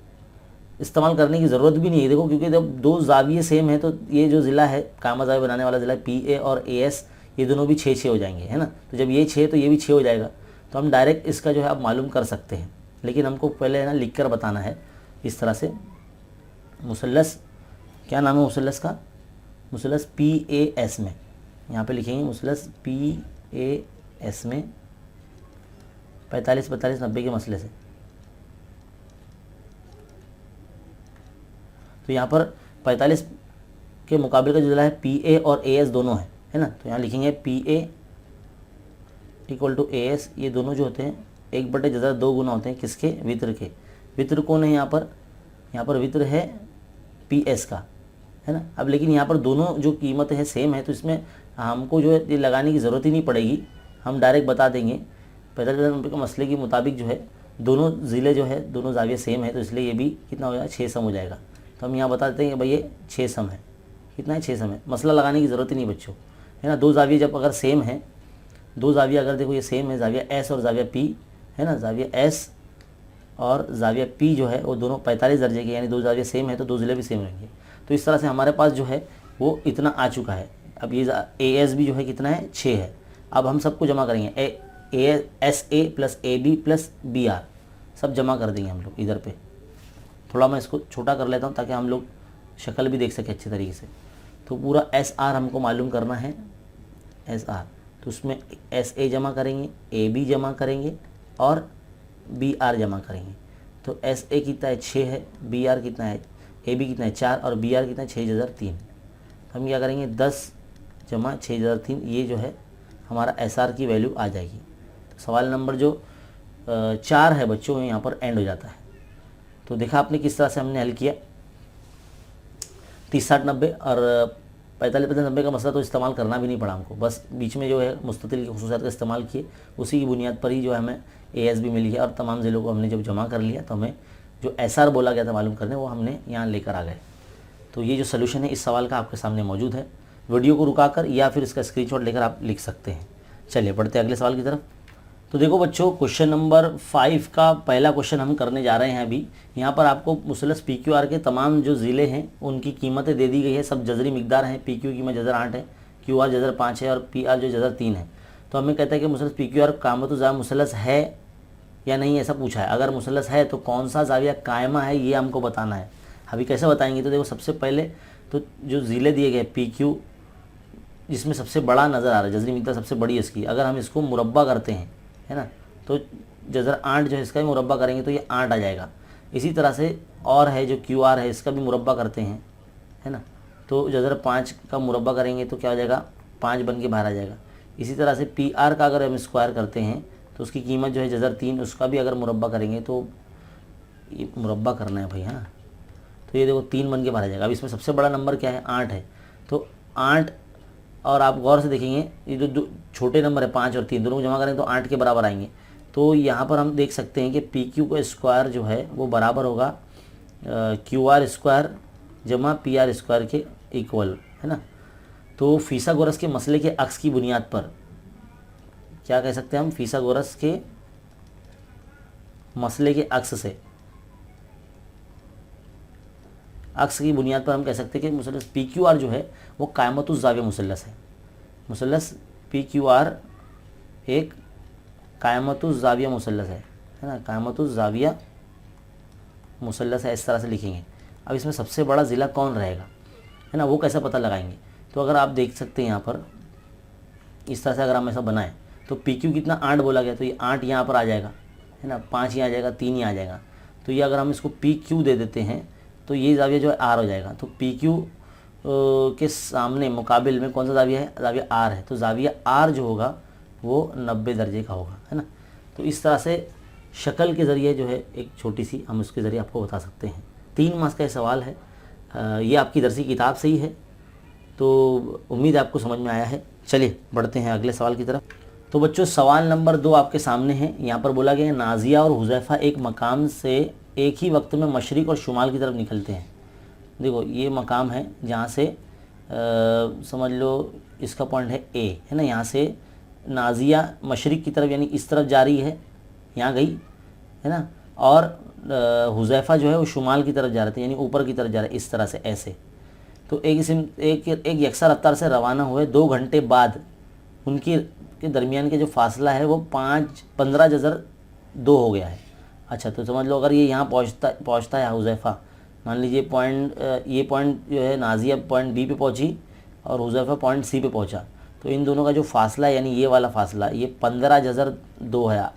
इस्तेमाल करने की ज़रूरत भी नहीं है, देखो, क्योंकि जब दो जाविये सेम है तो ये जो ज़िला है कामा जाविया बनाने वाला ज़िला पी ए और ए एस, ये दोनों भी 6 हो जाएंगे, है ना। तो जब ये 6 तो ये भी 6 हो जाएगा। तो हम डायरेक्ट इसका जो है आप मालूम कर सकते हैं, लेकिन हमको पहले है ना लिख कर बताना है इस तरह से। मुसल्लस, क्या नाम है मुसल्लस का? मुसल्लस पी ए एस में, यहाँ पे लिखेंगे मुसल्लस पी ए एस में 45-45-90 के मसले से। तो यहाँ पर 45 के मुकाबले का जो ज़िला है पी ए और ए एस दोनों है ना। तो यहाँ लिखेंगे पी ए = ए एस, ये दोनों जो होते हैं 1/2 गुना होते हैं किसके? वित्र के। वित्र कौन है यहाँ पर? यहाँ पर वित्र है पी एस का, है ना। अब लेकिन यहाँ पर दोनों जो कीमत है सेम है, तो इसमें हमको जो है ये लगाने की ज़रूरत ही नहीं पड़ेगी, हम डायरेक्ट बता देंगे। 45 के मसले के मुताबिक जो है दोनों ज़िले जो है दोनों जाविये सेम है, तो इसलिए ये भी कितना हो जाएगा? 6 सम हो जाएगा। तो हम यहाँ बता देते हैं कि भाई ये 6 सम है। कितना है? 6 सम है। मसला लगाने की ज़रूरत ही नहीं बच्चों, है ना। दो जाविये जब अगर सेम है, दो जाविया अगर देखो ये सेम है, जाविया एस और जाविया पी, है ना। जाविया एस और जाविया पी जो है वो दोनों 45 दर्जे के, यानी दो जाविया सेम है तो दो ज़िले भी सेम रहेंगे। तो इस तरह से हमारे पास जो है वो इतना आ चुका है। अब ये ए एस भी जो है कितना है? 6 है। अब हम सबको जमा करेंगे, A S A plus A B plus B R, सब जमा कर देंगे हम लोग इधर पे। थोड़ा मैं इसको छोटा कर लेता हूँ ताकि हम लोग शक्ल भी देख सकें अच्छे तरीके से। तो पूरा एस आर हमको मालूम करना है, एस आर। तो उसमें एस ए जमा करेंगे, ए बी जमा करेंगे और बी आर जमा करेंगे। तो एस ए कितना है? 6 है। बी आर कितना है? ए बी कितना है? 4 और बी आर कितना है? 6/3। हम क्या करेंगे? 10 जमा 6/3, ये जो है हमारा एस आर की वैल्यू आ जाएगी। तो सवाल नंबर जो 4 है बच्चों यहाँ पर एंड हो जाता है। तो देखा आपने किस तरह से हमने हल किया। 30 60 90 और 45 50 90 का मसला तो इस्तेमाल करना भी नहीं पड़ा हमको, बस बीच में जो है मुस्ततिल की खुसूसियात का इस्तेमाल किए, उसी की बुनियाद पर ही जो है हमें AS भी मिली है और तमाम ज़िलों को हमने जब जमा कर लिया तो हमें जो SR बोला गया था मालूम करने वो हमने यहाँ लेकर आ गए। तो ये जो सलूशन है इस सवाल का आपके सामने मौजूद है, वीडियो को रुकाकर या फिर इसका स्क्रीनशॉट लेकर आप लिख सकते हैं। चलिए बढ़ते हैं अगले सवाल की तरफ। तो देखो बच्चों, क्वेश्चन नंबर 5 का पहला क्वेश्चन हम करने जा रहे हैं अभी। यहाँ पर आपको मुसलस PQR के तमाम जो ज़िले हैं उनकी कीमतें दे दी गई है, सब जजरी मिकदार हैं। PQ की कीमत जजर 8 है, QR जजर 5 है और PR जो जजर 3 है। तो हमें कहता है कि मुसलस PQR कामतुज़्ज़ाविया मुसलस है या नहीं, ऐसा पूछा है। अगर मुसलस है तो कौन सा ज़ाविया कायमा है ये हमको बताना है। अभी कैसे बताएंगे, तो देखो सबसे पहले तो जो ज़िले दिए गए PQ जिसमें सबसे बड़ा नज़र आ रहा है, जजरी मिकदार सबसे बड़ी है इसकी, अगर हम इसको मुरब्बा करते हैं है ना, तो जज़र 8 जो है इसका भी मुरब्बा करेंगे तो ये 8 आ जाएगा। इसी तरह से और है जो QR है इसका भी मुरब्बा करते हैं है ना, तो जज़र 5 का मुरब्बा करेंगे तो क्या हो जाएगा, 5 बन के बाहर आ जाएगा। इसी तरह से PR का अगर हम स्क्वायर करते हैं तो उसकी कीमत जो है जज़र 3, उसका भी अगर मुरब्बा करेंगे तो ये मुरब्बा करना है भाई, हाँ, तो ये देखो 3 बन के बाहर आ जाएगा। अब इसमें सबसे बड़ा नंबर क्या है, 8 है, तो 8 और आप गौर से देखेंगे ये जो दो छोटे नंबर है 5 और 3 दोनों को जमा करें तो 8 के बराबर आएंगे। तो यहाँ पर हम देख सकते हैं कि PQ का स्क्वायर जो है वो बराबर होगा QR स्क्वायर जमा PR स्क्वायर के इक्वल है ना। तो फीसागोरस के मसले के अक्स की बुनियाद पर क्या कह सकते हैं हम, फीसागोरस के मसले के अक्स की बुनियाद पर हम कह सकते हैं कि मुसलस PQR जो है वो कायमतुज़्ज़ाविया मुसलस है। मुसलस PQR एक कायमतुज़्ज़ाविया मुसलस है ना, कायमतुज़्ज़ाविया मुसलस है, इस तरह से लिखेंगे। अब इसमें सबसे बड़ा ज़िला कौन रहेगा है ना, वो कैसे पता लगाएंगे। तो अगर आप देख सकते हैं यहाँ पर इस तरह से अगर हम ऐसा बनाएं तो PQ कितना 8 बोला गया, तो ये 8 यहाँ पर आ जाएगा है ना, 5 यहाँ आ जाएगा, 3 यहाँ आ जाएगा। तो ये अगर हम इसको PQ दे देते हैं तो ये ज़ाविया जो है R हो जाएगा। तो PQ के सामने मुकाबिल में कौन सा ज़ाविया है, ज़ाविया R है, तो ज़ाविया R जो होगा वो 90 दर्जे का होगा है ना। तो इस तरह से शक्ल के ज़रिए जो है एक छोटी सी हम उसके ज़रिए आपको बता सकते हैं। 3 मार्क्स का ये सवाल है, ये आपकी दरसी किताब से ही है, तो उम्मीद है आपको समझ में आया है। चलिए बढ़ते हैं अगले सवाल की तरफ। तो बच्चों सवाल नंबर 2 आपके सामने है। यहाँ पर बोला गया है नाजिया और हुज़ैफ़ा एक मकाम से एक ही वक्त में मशरिक़ और शुमाल की तरफ निकलते हैं। देखो ये मकाम है जहाँ से समझ लो इसका पॉइंट है A है ना, यहाँ से नाजिया मशरिक़ की तरफ यानी इस तरफ जा रही है, यहाँ गई है ना, और हुज़ैफ़ा जो है वो शुमाल की तरफ जा रहे थे यानी ऊपर की तरफ जा रहे इस तरह से ऐसे। तो एक यकसा रफ्तार से रवाना हुए 2 घंटे बाद उनकी के दरमियान के जो फासला है वो 15 जज़र 2 हो गया है। अच्छा तो समझ लो अगर ये यहाँ पहुँचता है हुज़ैफ़ा, मान लीजिए ये पॉइंट जो है नाजिया पॉइंट B पे पहुँची और हुज़ैफ़ा पॉइंट C पे पहुँचा, तो इन दोनों का जो फासला है यानी ये वाला फासला ये 15 जज़र 2 है।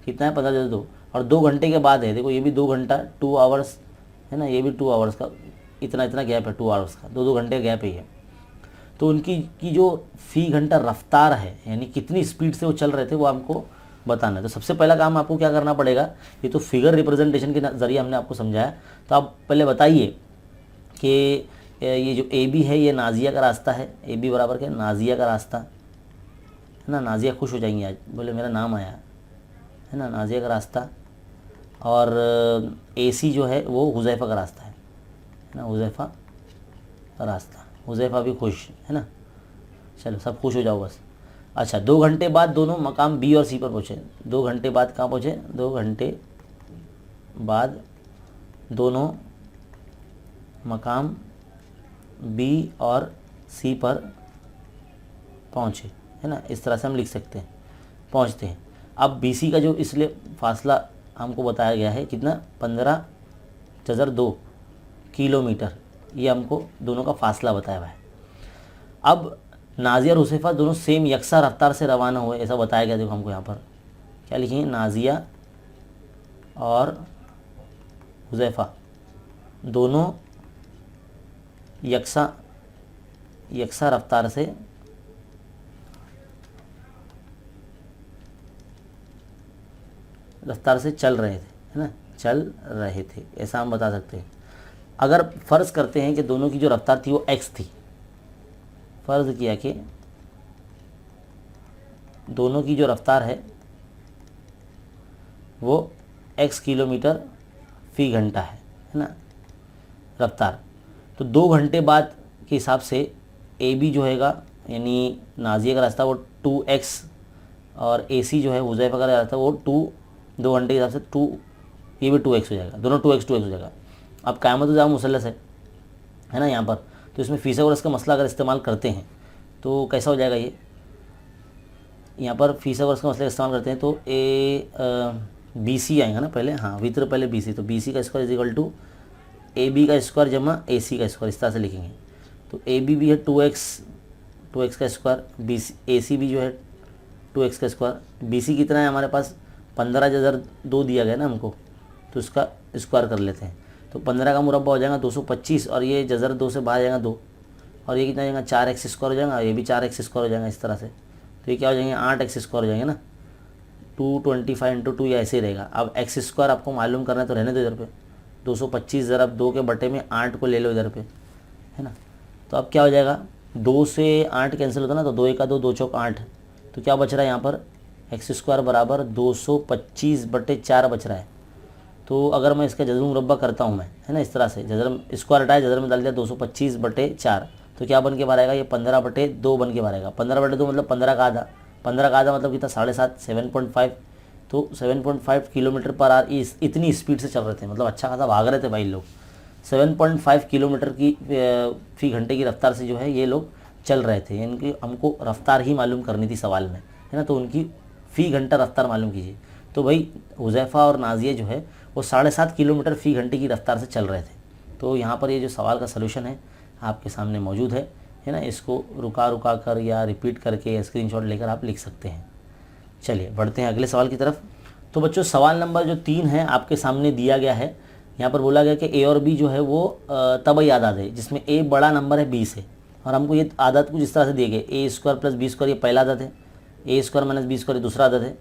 कितना है, 15 जज़र 2, और 2 घंटे के बाद है। देखो ये भी 2 घंटा 2 आवर्स है ना, ये भी 2 आवर्स का इतना गैप है, 2 आवर्स का 2 घंटे गैप ही है। तो उनकी की जो फ़ी घंटा रफ्तार है यानी कितनी स्पीड से वो चल रहे थे वो हमको बताना है। तो सबसे पहला काम आपको क्या करना पड़ेगा, ये तो फिगर रिप्रेजेंटेशन के ज़रिए हमने आपको समझाया। तो आप पहले बताइए कि ये जो AB है ये नाजिया का रास्ता है, AB बराबर क्या, नाजिया का रास्ता है ना। नाजिया खुश हो जाएंगी आज, बोले मेरा नाम आया है ना, नाजिया का रास्ता। और AC जो है वो हुज़ैफ़ा का रास्ता है ना, हुज़ैफ़ा का रास्ता, हुज़ैफ़ा भी खुश है ना। चलो सब खुश हो जाओ बस। अच्छा 2 घंटे बाद दोनों मकाम B और C पर पहुँचे। 2 घंटे बाद कहाँ पहुँचे, 2 घंटे बाद दोनों मकाम B और C पर पहुँचे है ना, इस तरह से हम लिख सकते हैं, पहुँचते हैं। अब BC का जो इसलिए फासला हमको बताया गया है कितना, 15 जज़र 2 किलोमीटर, ये हमको दोनों का फासला बताया हुआ है। अब नाजिया और हुज़ैफ़ा दोनों सेम यकसा रफ्तार से रवाना हुए ऐसा बताया गया। देखो हमको यहाँ पर क्या लिखेंगे, नाजिया और हुज़ैफ़ा दोनों यकसा रफ्तार से चल रहे थे है ना, चल रहे थे, ऐसा हम बता सकते हैं। अगर फ़र्ज़ करते हैं कि दोनों की जो रफ्तार थी वो x थी, फ़र्ज़ किया कि दोनों की जो रफ्तार है वो x किलोमीटर फ़ी घंटा है ना रफ्तार, तो 2 घंटे बाद के हिसाब से ए बी जो हैगा यानी नाजिया का रास्ता वो 2x और ए सी जो है हुज़ैफा का रास्ता वो 2 घंटे के हिसाब से 2, ये भी 2x हो जाएगा, दोनों 2x हो जाएगा। अब क़यामत ज़ाम मुसल्लस है ना यहाँ पर, तो इसमें फ़ीसगोरस का मसला अगर इस्तेमाल करते हैं तो कैसा हो जाएगा ये, यहाँ पर फ़ीसगोरस का मसला इस्तेमाल करते हैं तो बी सी आएगा ना पहले, हाँ वित्र पहले बी सी, तो बी सी का square is equal to A B का स्क्वायर जमा ए सी का स्क्वायर, इस तरह से लिखेंगे। तो ए बी भी है 2x का स्क्वायर, बी सी ए सी भी जो है 2x का स्क्वायर, बी सी कितना है हमारे पास 15,002 दिया गया ना हमको, तो इसका स्क्वायर कर लेते हैं। तो 15 का मुरब्बा हो जाएगा 225 और ये जज़र 2 से बाहर जाएगा 2 और ये कितना हो जाएगा 4x स्क्वायर हो जाएगा, ये भी 4x स्क्वायर हो जाएगा इस तरह से, तो ये क्या हो जाएंगे 8x स्क्वायर हो जाएंगे ना, 225 इंटू 2 या ऐसे ही रहेगा। अब x स्क्वायर आपको मालूम करना है तो रहने दो इधर पे, 225 ज़रा 2 के बटे में 8 को ले लो इधर पे, है ना। तो अब क्या हो जाएगा 2 से 8 कैंसिल होता है ना, तो 2 1 2 2 चौक 8, तो क्या बच रहा है यहाँ पर x स्क्वायर बराबर 225/4 बच रहा है। तो अगर मैं इसका जज़र मुरब्बा करता हूँ मैं, है ना, इस तरह से जज़र स्क्वायर हटाया, जज़र में डाल दिया 225/4, तो क्या बन के बाहर आएगा ये 15/2 बन के बाहर आएगा। 15/2 मतलब 15 का आधा, 15 का आधा मतलब कितना 7.5, 7.5, तो 7.5 किलोमीटर पर आवर इतनी स्पीड से चल रहे थे, मतलब अच्छा खासा भाग रहे थे भाई लोग। 7.5 किलोमीटर की फ़ी घंटे की रफ्तार से जो है ये लोग चल रहे थे, यानी कि हमको रफ्तार ही मालूम करनी थी सवाल में, है ना, तो उनकी फ़ी घंटा रफ्तार मालूम कीजिए। तो भाई हुज़ैफा और नाजिया जो है वो 7.5 किलोमीटर फ़ी घंटे की रफ्तार से चल रहे थे। तो यहाँ पर ये जो सवाल का सलूशन है आपके सामने मौजूद है ना, इसको रुका कर या रिपीट करके या स्क्रीनशॉट लेकर आप लिख सकते हैं। चलिए बढ़ते हैं अगले सवाल की तरफ। तो बच्चों सवाल नंबर जो 3 है आपके सामने दिया गया है, यहाँ पर बोला गया कि ए और बी जो है वो तबई आदाद है जिसमें ए बड़ा नंबर है बी से, और हमको ये आदत कुछ इस तरह से दिए गए ए स्क्वायर प्लस बी स्क्वायर ये पहला आदत है, ए स्क्वायर माइनस बी स्क्वायर ये दूसरा आदत है,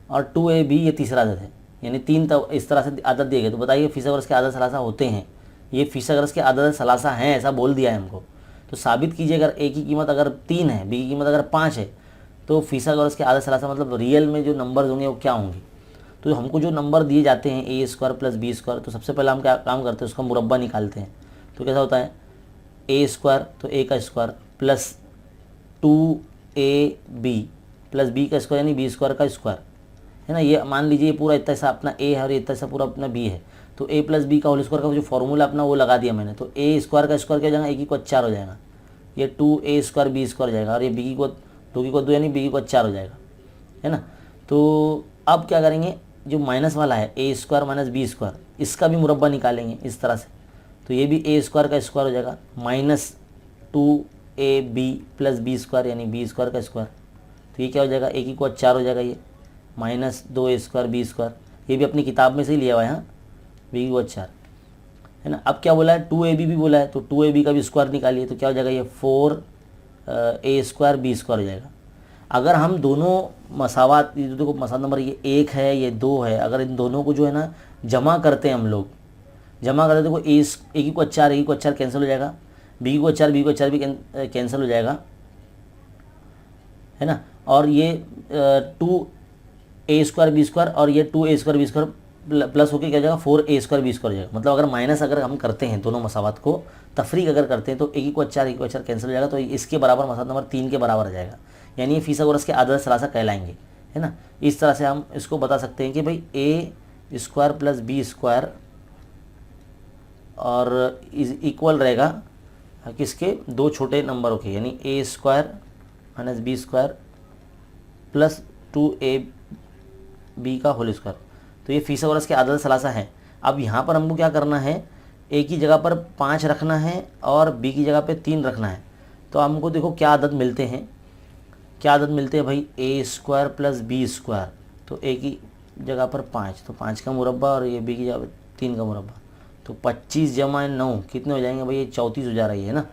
और 2ab ये तीसरा आदत है, यानी 3 इस तरह से आदत दिए गए। तो बताइए फ़ीसगोरस के आदत सलासा होते हैं, ये फ़ीसगोरस के आदत सलासा हैं ऐसा बोल दिया है हमको। तो साबित कीजिए अगर ए की कीमत अगर 3 है, बी की कीमत अगर 5 है, तो फ़ीसगोरस के आदत सलासा मतलब रियल में जो नंबर्स होंगे वो क्या होंगे। तो हमको जो नंबर दिए जाते हैं ए स्क्वायर प्लस बी स्क्वायर, तो सबसे पहले हम क्या काम करते हैं उसका मुरब्बा निकालते हैं। तो कैसा होता है ए स्क्वायर तो ए का square plus 2ab plus B का स्क्वायर यानी बी स्क्वायर का स्क्वायर, है ना। ये मान लीजिए पूरा इतना सा अपना ए है और इतना सा पूरा अपना बी है, तो ए प्लस बी का होल स्क्वायर का जो फॉर्मूला अपना वो लगा दिया मैंने। तो ए स्क्वायर का स्क्वायर क्या हो जाएगा, ए की को 4 हो जाएगा, ये 2a स्क्वायर बी स्क्वायर हो जाएगा, और ये बी की को 2 की को 2 यानी बी की को 4 हो जाएगा, है ना। तो अब क्या करेंगे जो माइनस वाला है ए स्क्वायर माइनस बी स्क्वायर, इसका भी मुरब्बा निकालेंगे इस तरह से। तो ये भी ए स्क्वायर का स्क्वायर हो जाएगा minus 2ab plus B square यानी बी स्क्वायर का स्क्वायर, तो ये क्या हो जाएगा ए की को 4 हो जाएगा, ये minus 2a square B square, ये भी अपनी किताब में से ही लिया हुआ है, हाँ बी की को 4, है ना। अब क्या बोला है 2ab भी बोला है, तो 2ab का भी स्क्वायर निकालिए, तो क्या हो जाएगा ये 4a स्क्वायर बी स्क्वायर हो जाएगा। अगर हम दोनों मसावात, देखो मसावत नंबर ये 1 है ये 2 है, अगर इन दोनों को जो है ना जमा करते हैं हम लोग, जमा करते देखो ए की को 4 कैंसिल हो जाएगा, बी की को 4 भी कैंसिल हो जाएगा, है ना। और ये 2a स्क्वायर बी स्क्वायर और ये 2a square B square plus होकर क्या हो जाएगा 4a स्क्वायर बी स्क्वायर हो जाएगा। मतलब अगर माइनस अगर हम करते हैं दोनों मसावत को तफरीक अगर करते हैं तो ए की को 4 कैंसिल हो जाएगा, तो इसके बराबर मसावत नंबर 3 के बराबर आ जाएगा, यानी ये फ़ीसगोरस के आदत सलासा कहलाएंगे, है ना। इस तरह से हम इसको बता सकते हैं कि भाई A square plus B square और इज इक्वल रहेगा किसके, दो छोटे नंबरों के, यानी A square minus B square plus 2ab का होल स्क्वायर। तो ये फ़ीसगोरस के आदत सलासा है। अब यहाँ पर हमको क्या करना है, ए की जगह पर 5 रखना है और बी की जगह पे 3 रखना है। तो हमको देखो क्या आदत मिलते हैं, क्या आदत मिलते हैं भाई A square plus B square, तो ए की जगह पर 5, तो 5 का मुरब्बा और ये बी की जगह पर 3 का मुरब्बा, तो 25 जमा 9 कितने हो जाएंगे भाई, ये 34 हो जा रही है ना।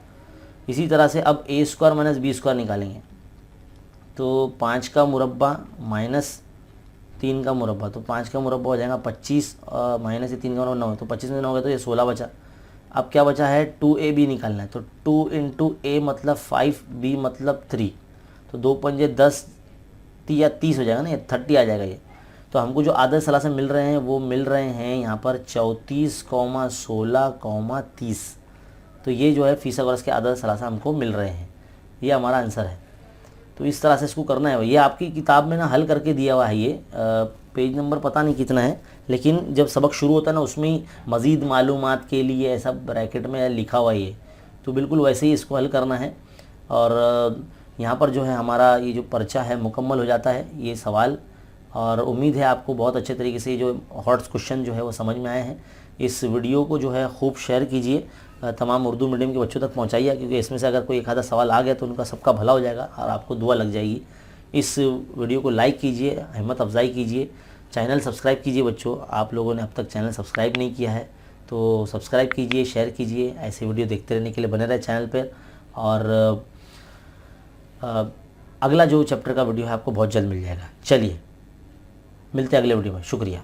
इसी तरह से अब ए स्क्वायर माइनस बी स्क्वायर निकालेंगे, तो 5 का मुरब्बा माइनस 3 का मुरब्बा, तो 5 का मुरब्बा हो जाएगा 25 माइनस 3 का मुरब्बा 9, तो 25 में 9 हो गया तो ये 16 बचा। अब क्या बचा है 2ab निकालना है, तो 2 इंटू ए मतलब 5, b मतलब 3, तो 2 पंजे 10 या 30 हो जाएगा ना, 30 आ जाएगा ये। तो हमको जो आदर्श सलासन मिल रहे हैं वो मिल रहे हैं यहाँ पर 34,16,30। तो ये जो है फिसागोरस के आदर्श सलासन हमको मिल रहे हैं, ये हमारा आंसर है। तो इस तरह से इसको करना है। ये आपकी किताब में ना हल करके दिया हुआ है, ये पेज नंबर पता नहीं कितना है, लेकिन जब सबक शुरू होता है ना उसमें ही मज़ीद मालूमात के लिए ऐसा ब्रैकेट में लिखा हुआ है ये, तो बिल्कुल वैसे ही इसको हल करना है। और यहाँ पर जो है हमारा ये जो पर्चा है मुकम्मल हो जाता है ये सवाल। और उम्मीद है आपको बहुत अच्छे तरीके से जो हॉट क्वेश्चन जो है वो समझ में आए हैं। इस वीडियो को जो है खूब शेयर कीजिए, तमाम उर्दू मीडियम के बच्चों तक पहुंचाइए, क्योंकि इसमें से अगर कोई एक आधा सवाल आ गया तो उनका सबका भला हो जाएगा और आपको दुआ लग जाएगी। इस वीडियो को लाइक कीजिए, हिम्मत अफजाई कीजिए, चैनल सब्सक्राइब कीजिए। बच्चों आप लोगों ने अब तक चैनल सब्सक्राइब नहीं किया है तो सब्सक्राइब कीजिए, शेयर कीजिए। ऐसे वीडियो देखते रहने के लिए बने रहे चैनल पर। और अगला जो चैप्टर का वीडियो है आपको बहुत जल्द मिल जाएगा। चलिए मिलते हैं अगले वीडियो में। शुक्रिया।